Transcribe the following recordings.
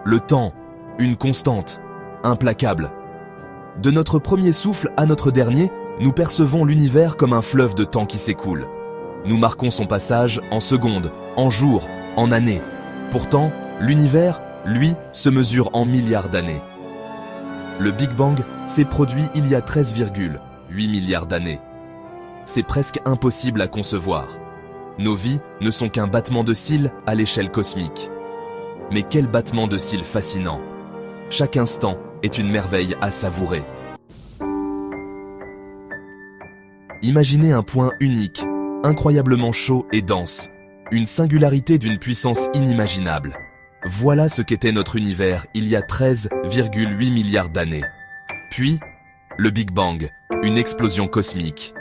le temps, une constante, implacable. De notre premier souffle à notre dernier, nous percevons l'univers comme un fleuve de temps qui s'écoule. Nous marquons son passage en secondes, en jours, en années. Pourtant, l'univers, lui, se mesure en milliards d'années. Le Big Bang s'est produit il y a 13,8 milliards d'années. C'est presque impossible à concevoir. Nos vies ne sont qu'un battement de cils à l'échelle cosmique. Mais quel battement de cils fascinant! Chaque instant est une merveille à savourer. Imaginez un point unique, incroyablement chaud et dense, une singularité d'une puissance inimaginable. Voilà ce qu'était notre univers il y a 13,8 milliards d'années. Puis, le Big Bang, une explosion cosmique.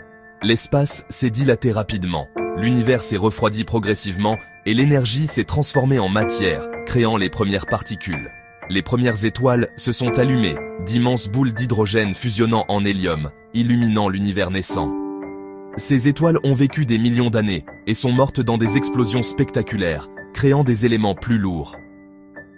L'espace s'est dilaté rapidement, l'univers s'est refroidi progressivement et l'énergie s'est transformée en matière, créant les premières particules. Les premières étoiles se sont allumées, d'immenses boules d'hydrogène fusionnant en hélium, illuminant l'univers naissant. Ces étoiles ont vécu des millions d'années et sont mortes dans des explosions spectaculaires, créant des éléments plus lourds.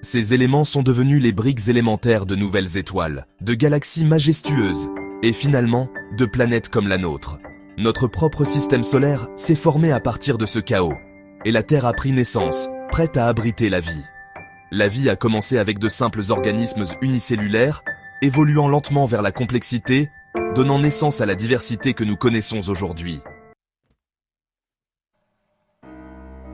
Ces éléments sont devenus les briques élémentaires de nouvelles étoiles, de galaxies majestueuses, et finalement, de planètes comme la nôtre. Notre propre système solaire s'est formé à partir de ce chaos, et la Terre a pris naissance, prête à abriter la vie. La vie a commencé avec de simples organismes unicellulaires, évoluant lentement vers la complexité, donnant naissance à la diversité que nous connaissons aujourd'hui.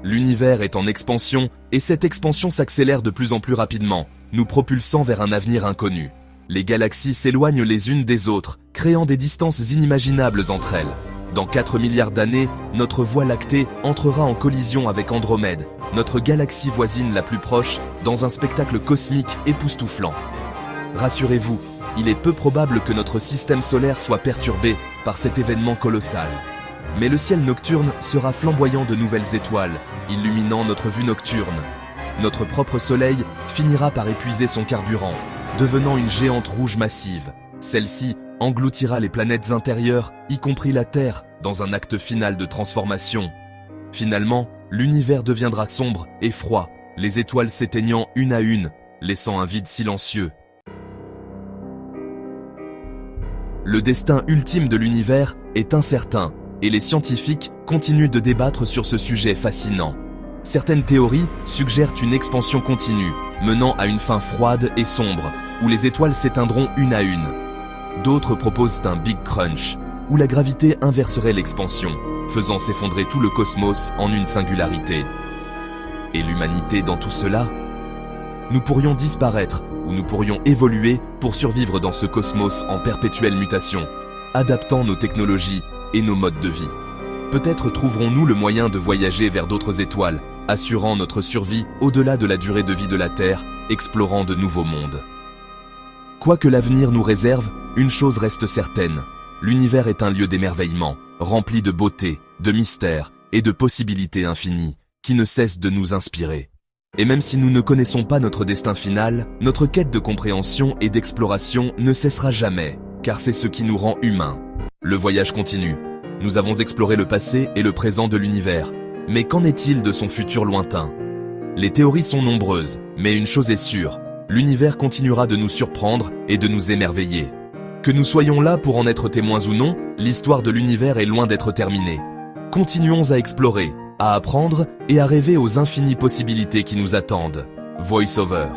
L'univers est en expansion, et cette expansion s'accélère de plus en plus rapidement, nous propulsant vers un avenir inconnu. Les galaxies s'éloignent les unes des autres, créant des distances inimaginables entre elles. Dans 4 milliards d'années, notre Voie lactée entrera en collision avec Andromède, notre galaxie voisine la plus proche, dans un spectacle cosmique époustouflant. Rassurez-vous, il est peu probable que notre système solaire soit perturbé par cet événement colossal. Mais le ciel nocturne sera flamboyant de nouvelles étoiles, illuminant notre vue nocturne. Notre propre soleil finira par épuiser son carburant, devenant une géante rouge massive. Celle-ci engloutira les planètes intérieures, y compris la Terre, dans un acte final de transformation. Finalement, l'univers deviendra sombre et froid, les étoiles s'éteignant une à une, laissant un vide silencieux. Le destin ultime de l'univers est incertain, et les scientifiques continuent de débattre sur ce sujet fascinant. Certaines théories suggèrent une expansion continue, menant à une fin froide et sombre, où les étoiles s'éteindront une à une. D'autres proposent un Big Crunch, où la gravité inverserait l'expansion, faisant s'effondrer tout le cosmos en une singularité. Et l'humanité dans tout cela? Nous pourrions disparaître, ou nous pourrions évoluer pour survivre dans ce cosmos en perpétuelle mutation, adaptant nos technologies et nos modes de vie. Peut-être trouverons-nous le moyen de voyager vers d'autres étoiles, assurant notre survie au-delà de la durée de vie de la Terre, explorant de nouveaux mondes. Quoi que l'avenir nous réserve, une chose reste certaine. L'univers est un lieu d'émerveillement, rempli de beauté, de mystères et de possibilités infinies, qui ne cessent de nous inspirer. Et même si nous ne connaissons pas notre destin final, notre quête de compréhension et d'exploration ne cessera jamais, car c'est ce qui nous rend humains. Le voyage continue. Nous avons exploré le passé et le présent de l'univers. Mais qu'en est-il de son futur lointain? Les théories sont nombreuses, mais une chose est sûre, l'univers continuera de nous surprendre et de nous émerveiller. Que nous soyons là pour en être témoins ou non, l'histoire de l'univers est loin d'être terminée. Continuons à explorer, à apprendre et à rêver aux infinies possibilités qui nous attendent. Voice Over.